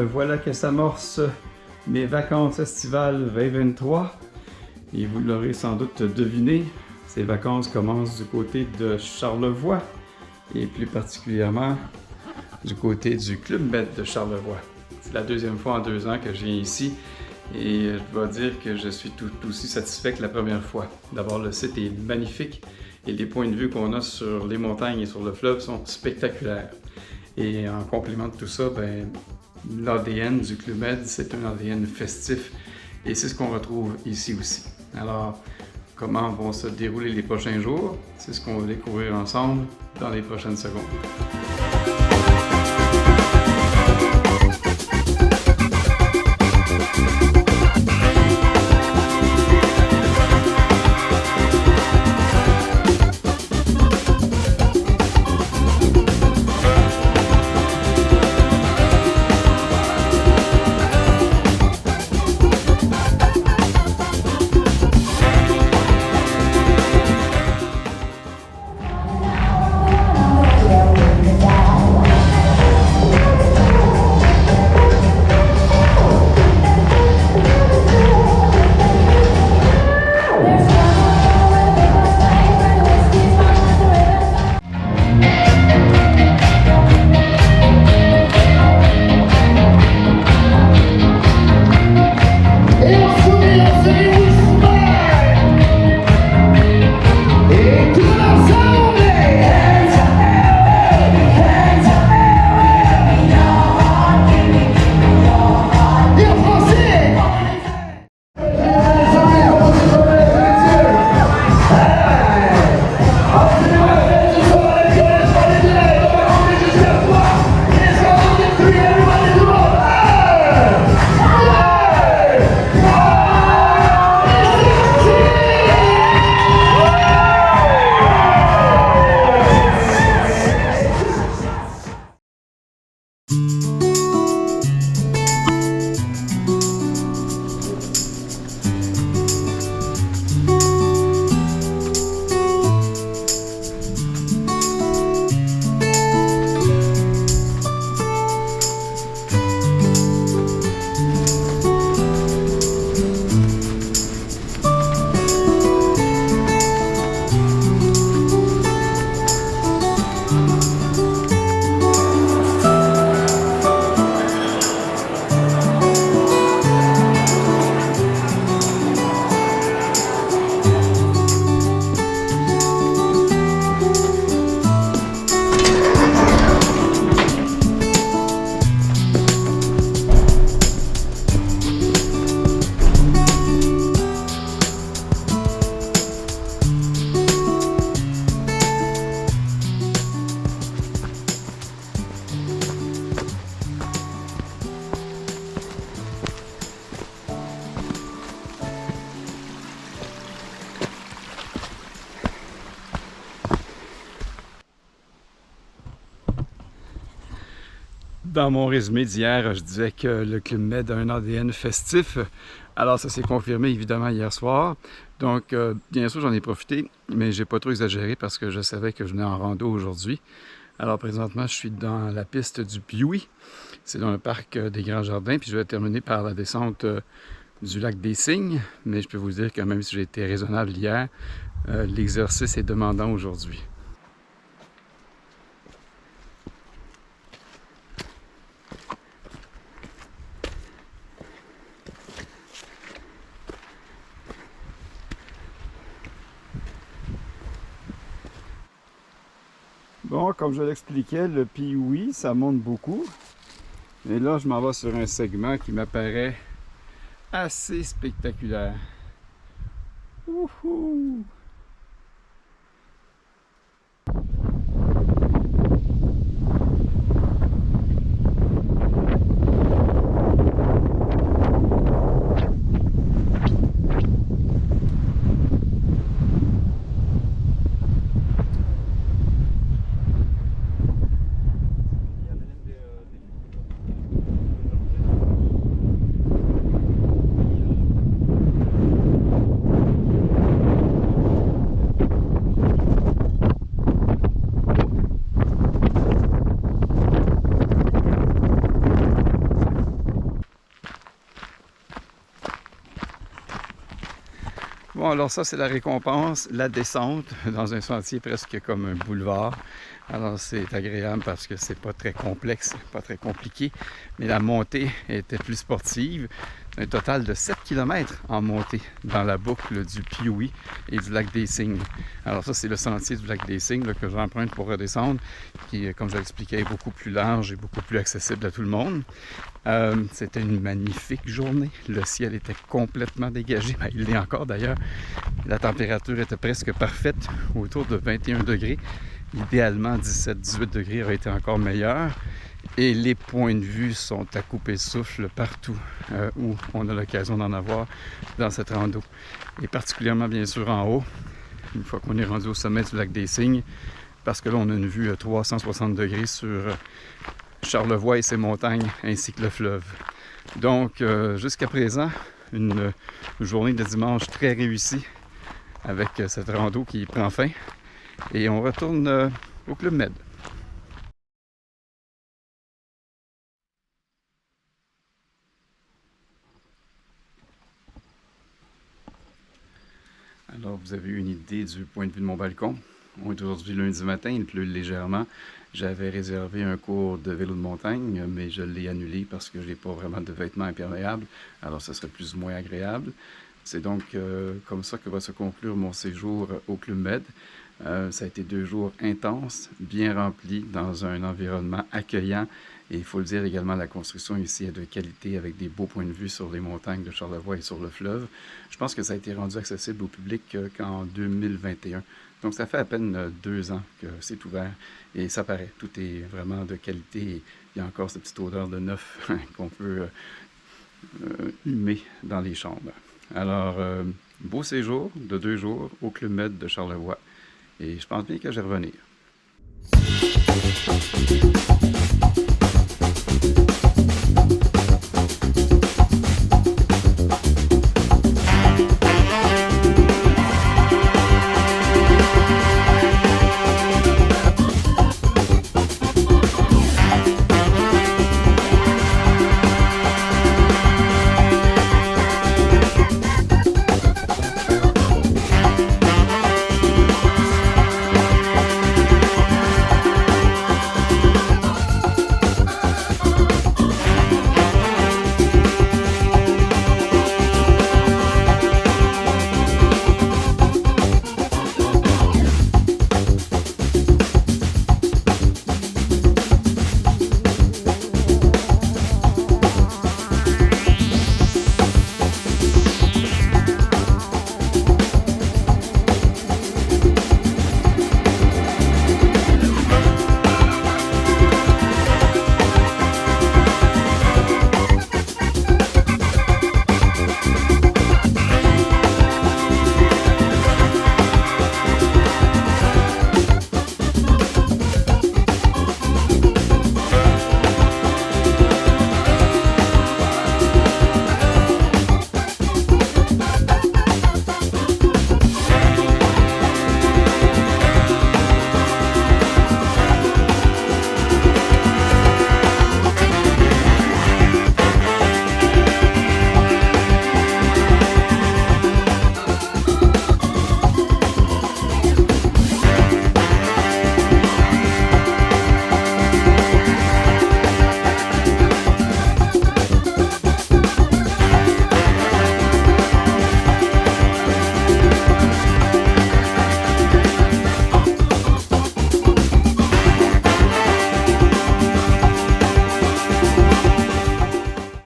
voilà que s'amorce mes vacances estivales 2023. Et vous l'aurez sans doute deviné, ces vacances commencent du côté de Charlevoix et plus particulièrement du côté du Club Med de Charlevoix. C'est la deuxième fois en 2 ans que je viens ici et je dois dire que je suis tout aussi satisfait que la première fois. D'abord, le site est magnifique et les points de vue qu'on a sur les montagnes et sur le fleuve sont spectaculaires. Et en complément de tout ça, l'ADN du Club Med, c'est un ADN festif et c'est ce qu'on retrouve ici aussi. Alors, comment vont se dérouler les prochains jours? C'est ce qu'on va découvrir ensemble dans les prochaines secondes. Dans mon résumé d'hier, je disais que le Club Med a un ADN festif. Alors ça s'est confirmé évidemment hier soir. Donc bien sûr j'en ai profité, mais j'ai pas trop exagéré parce que je savais que je venais en rando aujourd'hui. Alors présentement je suis dans la piste du Pioui. C'est dans le parc des Grands Jardins, puis je vais terminer par la descente du lac des Cygnes. Mais je peux vous dire que même si j'ai été raisonnable hier, l'exercice est demandant aujourd'hui. Bon, comme je l'expliquais, le Pioui, ça monte beaucoup. Et là, je m'en vais sur un segment qui m'apparaît assez spectaculaire. Wouhou! alors ça, c'est la récompense, la descente dans un sentier presque comme un boulevard. Alors, c'est agréable parce que c'est pas très complexe, pas très compliqué, mais la montée était plus sportive. Un total de 7 km en montée dans la boucle du Pioui et du lac des Cygnes. Alors ça, c'est le sentier du lac des Cygnes là, que j'emprunte pour redescendre, qui, comme je l'expliquais, est beaucoup plus large et beaucoup plus accessible à tout le monde. C'était une magnifique journée. Le ciel était complètement dégagé. Ben, il l'est encore d'ailleurs. La température était presque parfaite, autour de 21 degrés. Idéalement, 17-18 degrés aurait été encore meilleur. Et les points de vue sont à couper le souffle partout où on a l'occasion d'en avoir dans cette rando. Et particulièrement, bien sûr, en haut, une fois qu'on est rendu au sommet du lac des Cygnes, parce que là, on a une vue à 360 degrés sur Charlevoix et ses montagnes, ainsi que le fleuve. Donc, jusqu'à présent, une journée de dimanche très réussie avec cette rando qui prend fin. Et on retourne au Club Med. Alors, vous avez eu une idée du point de vue de mon balcon. On est aujourd'hui lundi matin, il pleut légèrement. J'avais réservé un cours de vélo de montagne, mais je l'ai annulé parce que je n'ai pas vraiment de vêtements imperméables. Alors, ce serait plus ou moins agréable. C'est donc comme ça que va se conclure mon séjour au Club Med. Ça a été 2 jours intenses, bien remplis, dans un environnement accueillant. Et il faut le dire également, la construction ici est de qualité avec des beaux points de vue sur les montagnes de Charlevoix et sur le fleuve. Je pense que ça a été rendu accessible au public qu'en 2021. Donc ça fait à peine 2 ans que c'est ouvert et ça paraît, tout est vraiment de qualité. Et il y a encore cette petite odeur de neuf qu'on peut humer dans les chambres. Alors, beau séjour de 2 jours au Club Med de Charlevoix et je pense bien que je vais revenir.